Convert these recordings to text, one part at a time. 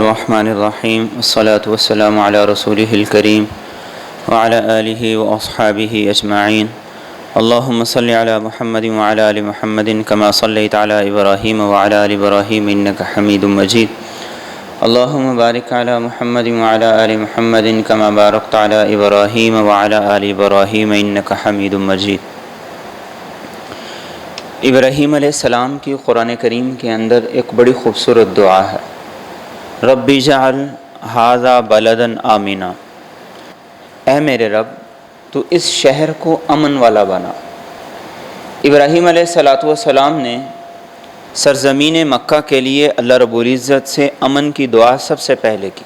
الرحمن الرحیم والصلاة والسلام علی رسولہ الکریم وعلی آلہ واصحابہ اجمعین اللہم صل علی محمد وعلی آل محمد کما صلیت علی ابراہیم وعلی آل ابراہیم انکا حمید مجید اللہم بارک علی محمد وعلی آل محمد کما بارکت علی ابراہیم وعلی آل ابراہیم انکا حمید مجید۔ ابراہیم علیہ السلام کی قرآن کریم کے اندر ایک بڑی خوبصورت دعا ہے، ربی جعل ھذا بلدا آمنا، اے میرے رب تو اس شہر کو امن والا بنا۔ ابراہیم علیہ السلام نے سرزمین مکہ کے لیے اللہ رب العزت سے امن کی دعا سب سے پہلے کی،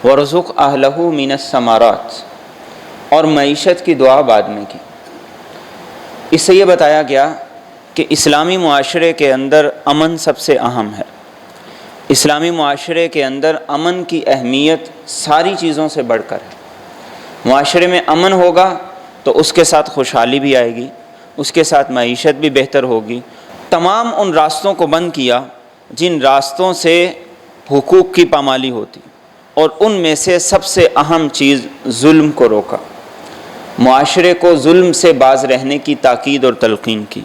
وَرْزُقْ أَهْلَهُ مِنَ الثَّمَرَاتِ، اور معیشت کی دعا بعد میں کی۔ اس سے یہ بتایا گیا کہ اسلامی معاشرے کے اندر امن سب سے اہم ہے۔ اسلامی معاشرے کے اندر امن کی اہمیت ساری چیزوں سے بڑھ کر ہے۔ معاشرے میں امن ہوگا تو اس کے ساتھ خوشحالی بھی آئے گی، اس کے ساتھ معیشت بھی بہتر ہوگی۔ تمام ان راستوں کو بند کیا جن راستوں سے حقوق کی پامالی ہوتی، اور ان میں سے سب سے اہم چیز ظلم کو روکا۔ معاشرے کو ظلم سے باز رہنے کی تاکید اور تلقین کی،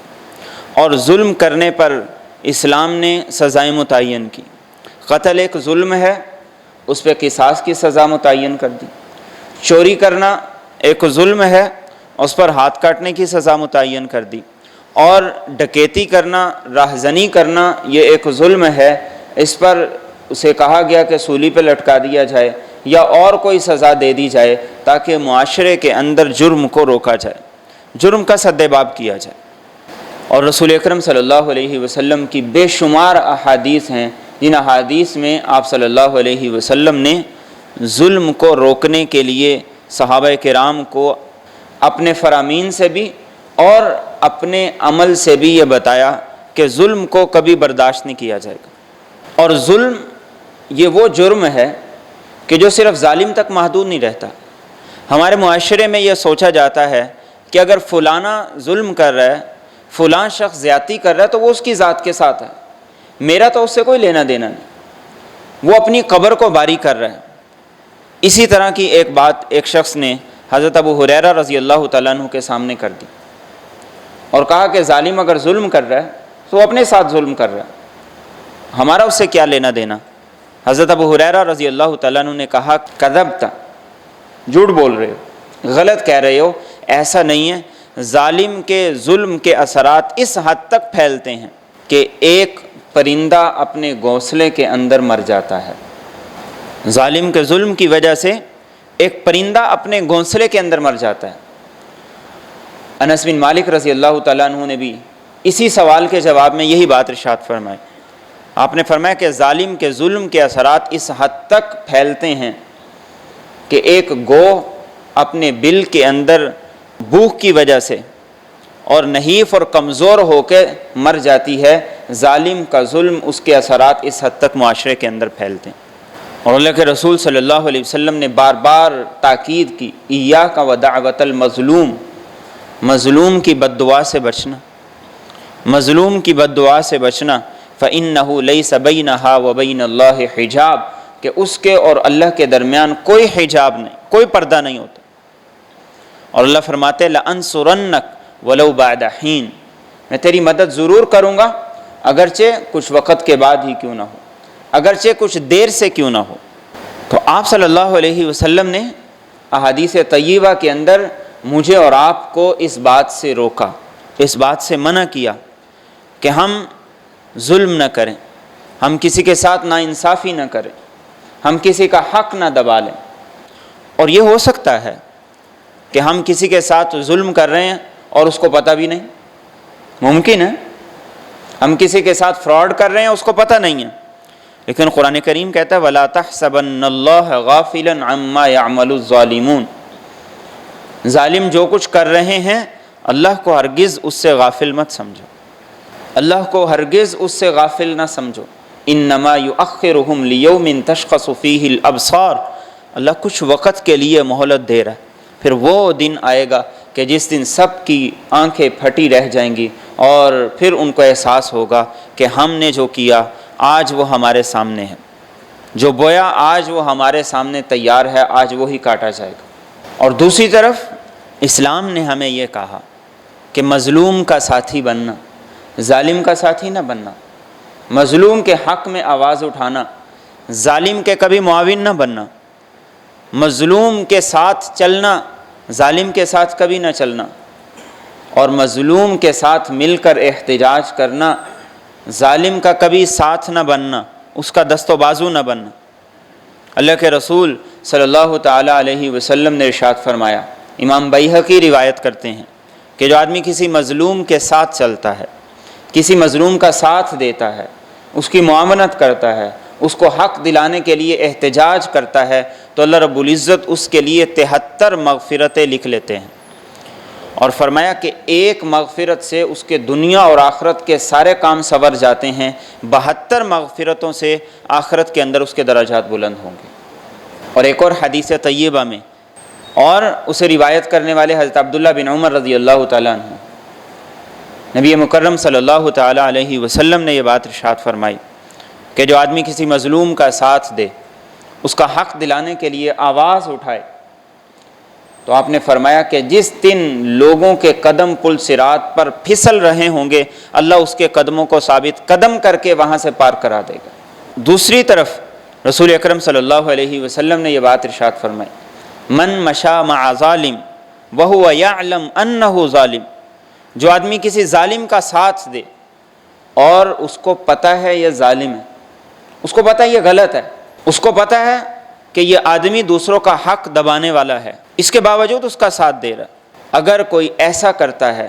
اور ظلم کرنے پر اسلام نے سزائیں متعین کی۔ قتل ایک ظلم ہے، اس پہ قصاص کی سزا متعین کر دی۔ چوری کرنا ایک ظلم ہے، اس پر ہاتھ کاٹنے کی سزا متعین کر دی۔ اور ڈکیتی کرنا، راہزنی کرنا، یہ ایک ظلم ہے، اس پر اسے کہا گیا کہ سولی پہ لٹکا دیا جائے یا اور کوئی سزا دے دی جائے تاکہ معاشرے کے اندر جرم کو روکا جائے، جرم کا سدباب کیا جائے۔ اور رسول اکرم صلی اللہ علیہ وسلم کی بے شمار احادیث ہیں جن احادیث میں آپ صلی اللہ علیہ وسلم نے ظلم کو روکنے کے لیے صحابہ کرام کو اپنے فرامین سے بھی اور اپنے عمل سے بھی یہ بتایا کہ ظلم کو کبھی برداشت نہیں کیا جائے گا۔ اور ظلم یہ وہ جرم ہے کہ جو صرف ظالم تک محدود نہیں رہتا۔ ہمارے معاشرے میں یہ سوچا جاتا ہے کہ اگر فلانا ظلم کر رہا ہے، فلاں شخص زیادتی کر رہا ہے تو وہ اس کی ذات کے ساتھ ہے، میرا تو اس سے کوئی لینا دینا نہیں، وہ اپنی قبر کو باری کر رہا ہے۔ اسی طرح کی ایک بات ایک شخص نے حضرت ابو ہریرہ رضی اللہ تعالیٰ عنہ کے سامنے کر دی اور کہا کہ ظالم اگر ظلم کر رہا ہے تو وہ اپنے ساتھ ظلم کر رہا ہے، ہمارا اس سے کیا لینا دینا۔ حضرت ابو ہریرہ رضی اللہ تعالیٰ عنہ نے کہا کذبت، جھوٹ بول رہے ہو، غلط کہہ رہے ہو، ایسا نہیں ہے۔ ظالم کے ظلم کے اثرات اس حد تک پھیلتے ہیں کہ ایک پرندہ اپنے گھونسلے کے اندر مر جاتا ہے۔ ظالم کے ظلم کی وجہ سے ایک پرندہ اپنے گھونسلے کے اندر مر جاتا ہے۔ انس بن مالک رضی اللہ تعالیٰ عنہ نے بھی اسی سوال کے جواب میں یہی بات ارشاد فرمائی۔ آپ نے فرمایا کہ ظالم کے ظلم کے اثرات اس حد تک پھیلتے ہیں کہ ایک گو اپنے بل کے اندر بھوک کی وجہ سے اور نحیف اور کمزور ہو کے مر جاتی ہے۔ ظالم کا ظلم، اس کے اثرات اس حد تک معاشرے کے اندر پھیلتے ہیں۔ اور اللہ کے رسول صلی اللہ علیہ وسلم نے بار بار تاکید کی، ایاک ودعوۃ المظلوم، مظلوم کی بد دعا سے بچنا، مظلوم کی بد دعا سے بچنا۔ فإنہ لیس بینہا وبین اللہ حجاب، کہ اس کے اور اللہ کے درمیان کوئی حجاب نہیں، کوئی پردہ نہیں ہوتا۔ اور اللہ فرماتے لأنصرنک ولو بعد حین، میں تیری مدد ضرور کروں گا اگرچہ کچھ وقت کے بعد ہی کیوں نہ ہو، اگرچہ کچھ دیر سے کیوں نہ ہو۔ تو آپ صلی اللہ علیہ وسلم نے احادیث طیبہ کے اندر مجھے اور آپ کو اس بات سے روکا، اس بات سے منع کیا کہ ہم ظلم نہ کریں، ہم کسی کے ساتھ ناانصافی نہ کریں، ہم کسی کا حق نہ دبا لیں۔ اور یہ ہو سکتا ہے کہ ہم کسی کے ساتھ ظلم کر رہے ہیں اور اس کو پتہ بھی نہیں، ممکن ہے ہم کسی کے ساتھ فراڈ کر رہے ہیں، اس کو پتہ نہیں ہے، لیکن قرآن کریم کہتا ہے وَلَا تَحْسَبَنَّ اللَّهَ غَافِلًا عَمَّا يَعْمَلُ الظَّالِمُونَ، ظالم جو کچھ کر رہے ہیں اللہ کو ہرگز اس سے غافل مت سمجھو، اللہ کو ہرگز اس سے غافل نہ سمجھو۔ إِنَّمَا يُؤَخِّرُهُمْ لِيَوْمٍ تَشْخَصُ فِيهِ الْأَبْصَارُ، اللہ کچھ وقت کے لیے مہلت دے رہا ہے، پھر وہ دن آئے گا کہ جس دن سب کی آنکھیں پھٹی رہ جائیں گی اور پھر ان کو احساس ہوگا کہ ہم نے جو کیا آج وہ ہمارے سامنے ہے۔ جو بویا آج وہ ہمارے سامنے تیار ہے، آج وہی کاٹا جائے گا۔ اور دوسری طرف اسلام نے ہمیں یہ کہا کہ مظلوم کا ساتھی بننا، ظالم کا ساتھی نہ بننا، مظلوم کے حق میں آواز اٹھانا، ظالم کے کبھی معاون نہ بننا، مظلوم کے ساتھ چلنا، ظالم کے ساتھ کبھی نہ چلنا، اور مظلوم کے ساتھ مل کر احتجاج کرنا، ظالم کا کبھی ساتھ نہ بننا، اس کا دست و بازو نہ بننا۔ اللہ کے رسول صلی اللہ تعالیٰ علیہ وسلم نے ارشاد فرمایا، امام بیہقی روایت کرتے ہیں کہ جو آدمی کسی مظلوم کے ساتھ چلتا ہے، کسی مظلوم کا ساتھ دیتا ہے، اس کی معاونت کرتا ہے، اس کو حق دلانے کے لیے احتجاج کرتا ہے، تو اللہ رب العزت اس کے لیے 73 مغفرتیں لکھ لیتے ہیں، اور فرمایا کہ ایک مغفرت سے اس کے دنیا اور آخرت کے سارے کام سنور جاتے ہیں، 72 مغفرتوں سے آخرت کے اندر اس کے درجات بلند ہوں گے۔ اور ایک اور حدیث طیبہ میں، اور اسے روایت کرنے والے حضرت عبداللہ بن عمر رضی اللہ تعالیٰ عنہ، نبی مکرم صلی اللہ تعالیٰ علیہ وسلم نے یہ بات ارشاد فرمائی کہ جو آدمی کسی مظلوم کا ساتھ دے، اس کا حق دلانے کے لیے آواز اٹھائے، تو آپ نے فرمایا کہ جس دن لوگوں کے قدم پل صراط پر پھسل رہے ہوں گے، اللہ اس کے قدموں کو ثابت قدم کر کے وہاں سے پار کرا دے گا۔ دوسری طرف رسول اکرم صلی اللہ علیہ وسلم نے یہ بات ارشاد فرمائی، من مشا مع ظالم وہو یعلم انہ ظالم، جو آدمی کسی ظالم کا ساتھ دے اور اس کو پتہ ہے یہ ظالم ہے، اس کو پتہ ہے یہ غلط ہے، اس کو پتہ ہے کہ یہ آدمی دوسروں کا حق دبانے والا ہے، اس کے باوجود اس کا ساتھ دے رہا۔ اگر کوئی ایسا کرتا ہے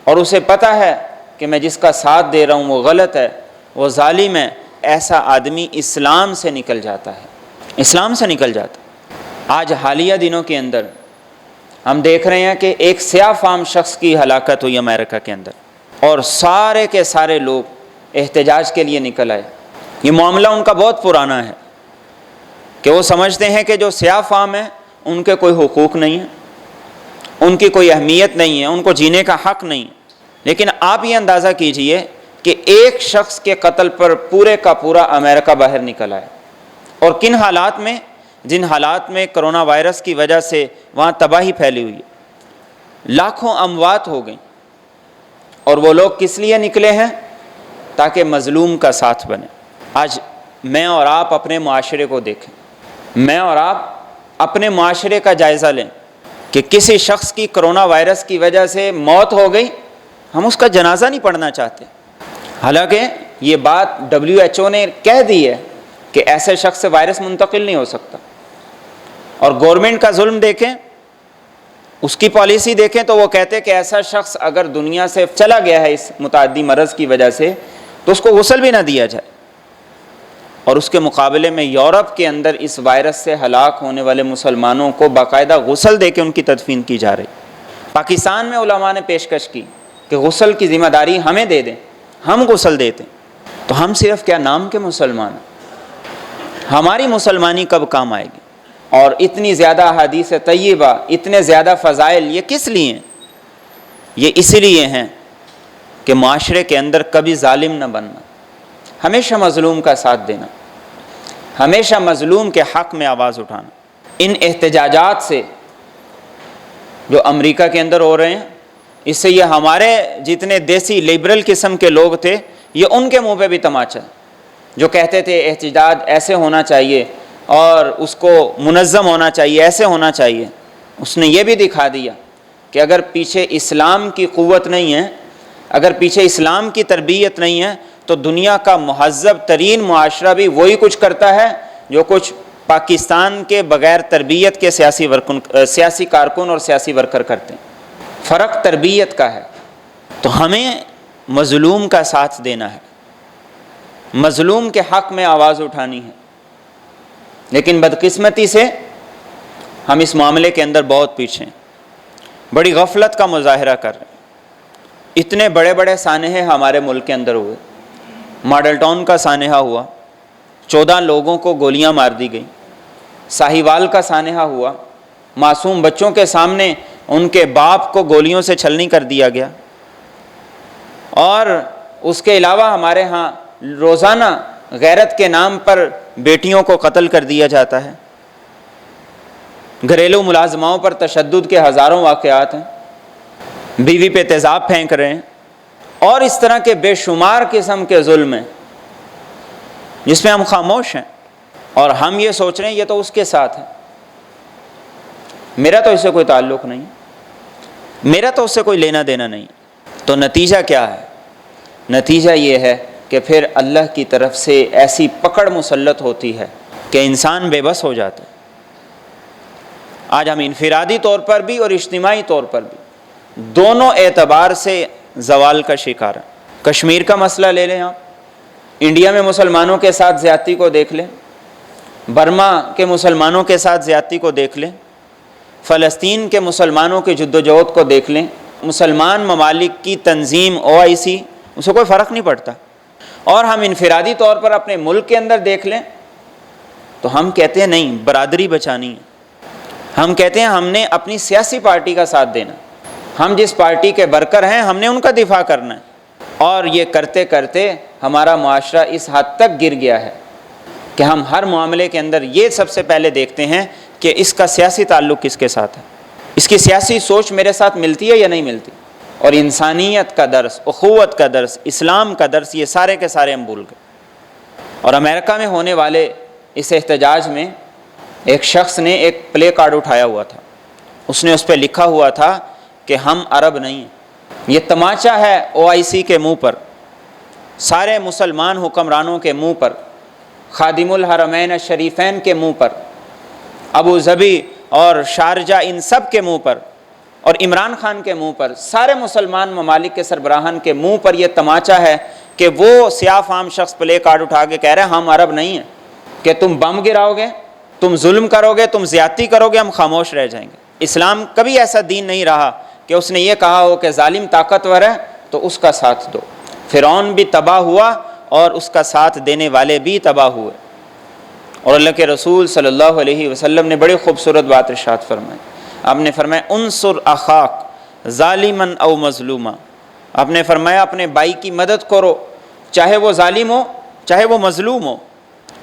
اور اسے پتہ ہے کہ میں جس کا ساتھ دے رہا ہوں وہ غلط ہے، وہ ظالم ہے، ایسا آدمی اسلام سے نکل جاتا ہے، اسلام سے نکل جاتا ہے۔ آج حالیہ دنوں کے اندر ہم دیکھ رہے ہیں کہ ایک سیاہ فام شخص کی ہلاکت ہوئی امریکہ کے اندر، اور سارے کے سارے لوگ احتجاج کے لیے نکل آئے۔ یہ معاملہ ان کا بہت پرانا ہے کہ وہ سمجھتے ہیں کہ جو سیاہ فام ہیں ان کے کوئی حقوق نہیں ہیں، ان کی کوئی اہمیت نہیں ہے، ان کو جینے کا حق نہیں ہے۔ لیکن آپ یہ اندازہ کیجئے کہ ایک شخص کے قتل پر پورے کا پورا امریکہ باہر نکل آیا، اور کن حالات میں؟ جن حالات میں کرونا وائرس کی وجہ سے وہاں تباہی پھیلی ہوئی ہے، لاکھوں اموات ہو گئیں، اور وہ لوگ کس لیے نکلے ہیں؟ تاکہ مظلوم کا ساتھ بنے۔ آج میں اور آپ اپنے معاشرے کو دیکھیں، میں اور آپ اپنے معاشرے کا جائزہ لیں کہ کسی شخص کی کرونا وائرس کی وجہ سے موت ہو گئی، ہم اس کا جنازہ نہیں پڑھنا چاہتے، حالانکہ یہ بات WHO نے کہہ دی ہے کہ ایسے شخص سے وائرس منتقل نہیں ہو سکتا۔ اور گورنمنٹ کا ظلم دیکھیں، اس کی پالیسی دیکھیں تو وہ کہتے کہ ایسا شخص اگر دنیا سے چلا گیا ہے اس متعدی مرض کی وجہ سے تو اس کو غسل بھی نہ دیا جائے، اور اس کے مقابلے میں یورپ کے اندر اس وائرس سے ہلاک ہونے والے مسلمانوں کو باقاعدہ غسل دے کے ان کی تدفین کی جا رہی۔ پاکستان میں علماء نے پیشکش کی کہ غسل کی ذمہ داری ہمیں دے دیں، ہم غسل دیتے، تو ہم صرف کیا نام کے مسلمان ہیں؟ ہماری مسلمانی کب کام آئے گی؟ اور اتنی زیادہ احادیث طیبہ، اتنے زیادہ فضائل، یہ کس لیے ہیں؟ یہ اس لیے ہیں کہ معاشرے کے اندر کبھی ظالم نہ بننا، ہمیشہ مظلوم کا ساتھ دینا، ہمیشہ مظلوم کے حق میں آواز اٹھانا۔ ان احتجاجات سے جو امریکہ کے اندر ہو رہے ہیں، اس سے یہ ہمارے جتنے دیسی لبرل قسم کے لوگ تھے، یہ ان کے منہ پہ بھی تماچا، جو کہتے تھے احتجاج ایسے ہونا چاہیے اور اس کو منظم ہونا چاہیے، ایسے ہونا چاہیے۔ اس نے یہ بھی دکھا دیا کہ اگر پیچھے اسلام کی قوت نہیں ہے، اگر پیچھے اسلام کی تربیت نہیں ہے، تو دنیا کا مہذب ترین معاشرہ بھی وہی کچھ کرتا ہے جو کچھ پاکستان کے بغیر تربیت کے سیاسی کارکن اور سیاسی ورکر کرتے ہیں۔ فرق تربیت کا ہے۔ تو ہمیں مظلوم کا ساتھ دینا ہے، مظلوم کے حق میں آواز اٹھانی ہے، لیکن بدقسمتی سے ہم اس معاملے کے اندر بہت پیچھے ہیں، بڑی غفلت کا مظاہرہ کر رہے ہیں۔ اتنے بڑے بڑے سانحے ہمارے ملک کے اندر ہوئے، ماڈل ٹاؤن کا سانحہ ہوا، 14 لوگوں کو گولیاں مار دی گئیں، ساہیوال کا سانحہ ہوا، معصوم بچوں کے سامنے ان کے باپ کو گولیوں سے چھلنی کر دیا گیا، اور اس کے علاوہ ہمارے ہاں روزانہ غیرت کے نام پر بیٹیوں کو قتل کر دیا جاتا ہے، گھریلو ملازماؤں پر تشدد کے ہزاروں واقعات ہیں، بیوی پہ تیزاب پھینک رہے ہیں، اور اس طرح کے بے شمار قسم کے ظلم ہیں جس میں ہم خاموش ہیں، اور ہم یہ سوچ رہے ہیں یہ تو اس کے ساتھ ہے، میرا تو اس سے کوئی تعلق نہیں، میرا تو اس سے کوئی لینا دینا نہیں۔ تو نتیجہ کیا ہے؟ نتیجہ یہ ہے کہ پھر اللہ کی طرف سے ایسی پکڑ مسلط ہوتی ہے کہ انسان بے بس ہو جاتا ہے۔ آج ہم انفرادی طور پر بھی اور اجتماعی طور پر بھی دونوں اعتبار سے زوال کا شکار ہیں۔ کشمیر کا مسئلہ لے لیں آپ، انڈیا میں مسلمانوں کے ساتھ زیادتی کو دیکھ لیں، برما کے مسلمانوں کے ساتھ زیادتی کو دیکھ لیں، فلسطین کے مسلمانوں کی جدوجہد کو دیکھ لیں، مسلمان ممالک کی تنظیم OIC، اس سے کوئی فرق نہیں پڑتا۔ اور ہم انفرادی طور پر اپنے ملک کے اندر دیکھ لیں تو ہم کہتے ہیں نہیں، برادری بچانی ہے، ہم کہتے ہیں ہم نے اپنی سیاسی پارٹی کا ساتھ دینا، ہم جس پارٹی کے برکر ہیں ہم نے ان کا دفاع کرنا ہے، اور یہ کرتے کرتے ہمارا معاشرہ اس حد تک گر گیا ہے کہ ہم ہر معاملے کے اندر یہ سب سے پہلے دیکھتے ہیں کہ اس کا سیاسی تعلق کس کے ساتھ ہے، اس کی سیاسی سوچ میرے ساتھ ملتی ہے یا نہیں ملتی، اور انسانیت کا درس، اخوت کا درس، اسلام کا درس، یہ سارے کے سارے ہم بھول گئے۔ اور امریکہ میں ہونے والے اس احتجاج میں ایک شخص نے ایک پلے کارڈ اٹھایا ہوا تھا، اس نے اس پہ لکھا ہوا تھا کہ ہم عرب نہیں ہیں۔ یہ تماچا ہے OIC کے منہ پر، سارے مسلمان حکمرانوں کے منہ پر، خادم الحرمین الشریفین کے منہ پر، ابو ظبی اور شارجہ ان سب کے منہ پر، اور عمران خان کے منہ پر، سارے مسلمان ممالک کے سربراہان کے منہ پر یہ تماچا ہے کہ وہ سیاہ فام شخص پلے کارڈ اٹھا کے کہہ رہے ہیں ہم عرب نہیں ہیں، کہ تم بم گراؤ گے، تم ظلم کرو گے، تم زیادتی کرو گے، ہم خاموش رہ جائیں گے۔ اسلام کبھی ایسا دین نہیں رہا کہ اس نے یہ کہا ہو کہ ظالم طاقتور ہے تو اس کا ساتھ دو۔ فرعون بھی تباہ ہوا اور اس کا ساتھ دینے والے بھی تباہ ہوئے، اور اللہ کے رسول صلی اللہ علیہ وسلم نے بڑی خوبصورت بات ارشاد فرمائی۔ آپ نے فرمایا انصر اخاک ظالما او مظلوما، آپ نے فرمایا اپنے بھائی کی مدد کرو، چاہے وہ ظالم ہو چاہے وہ مظلوم ہو۔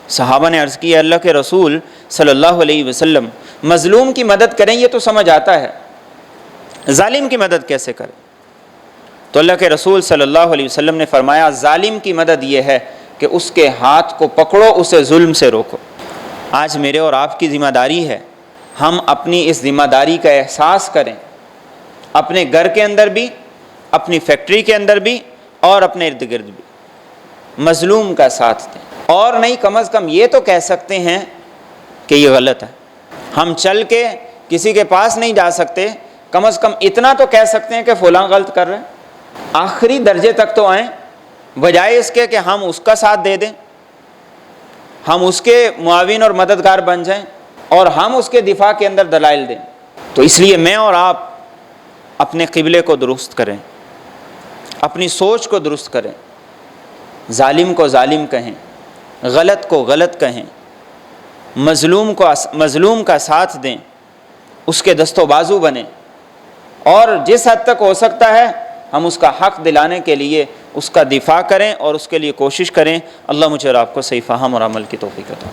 صحابہ نے عرض کی اللہ کے رسول صلی اللہ علیہ وسلم مظلوم کی مدد کریں یہ تو سمجھ آتا ہے، ظالم کی مدد کیسے کریں؟ تو اللہ کے رسول صلی اللہ علیہ وسلم نے فرمایا ظالم کی مدد یہ ہے کہ اس کے ہاتھ کو پکڑو، اسے ظلم سے روکو۔ آج میرے اور آپ کی ذمہ داری ہے ہم اپنی اس ذمہ داری کا احساس کریں، اپنے گھر کے اندر بھی، اپنی فیکٹری کے اندر بھی، اور اپنے ارد گرد بھی مظلوم کا ساتھ دیں، اور نہیں کم از کم یہ تو کہہ سکتے ہیں کہ یہ غلط ہے۔ ہم چل کے کسی کے پاس نہیں جا سکتے، کم از کم اتنا تو کہہ سکتے ہیں کہ فلاں غلط کر رہے ہیں، آخری درجے تک تو آئیں، بجائے اس کے کہ ہم اس کا ساتھ دے دیں، ہم اس کے معاون اور مددگار بن جائیں، اور ہم اس کے دفاع کے اندر دلائل دیں۔ تو اس لیے میں اور آپ اپنے قبلے کو درست کریں، اپنی سوچ کو درست کریں، ظالم کو ظالم کہیں، غلط کو غلط کہیں، مظلوم کا ساتھ دیں، اس کے دست و بازو بنیں، اور جس حد تک ہو سکتا ہے ہم اس کا حق دلانے کے لیے اس کا دفاع کریں اور اس کے لیے کوشش کریں۔ اللہ مجھے اور آپ کو صحیح فہم اور عمل کی توفیق عطا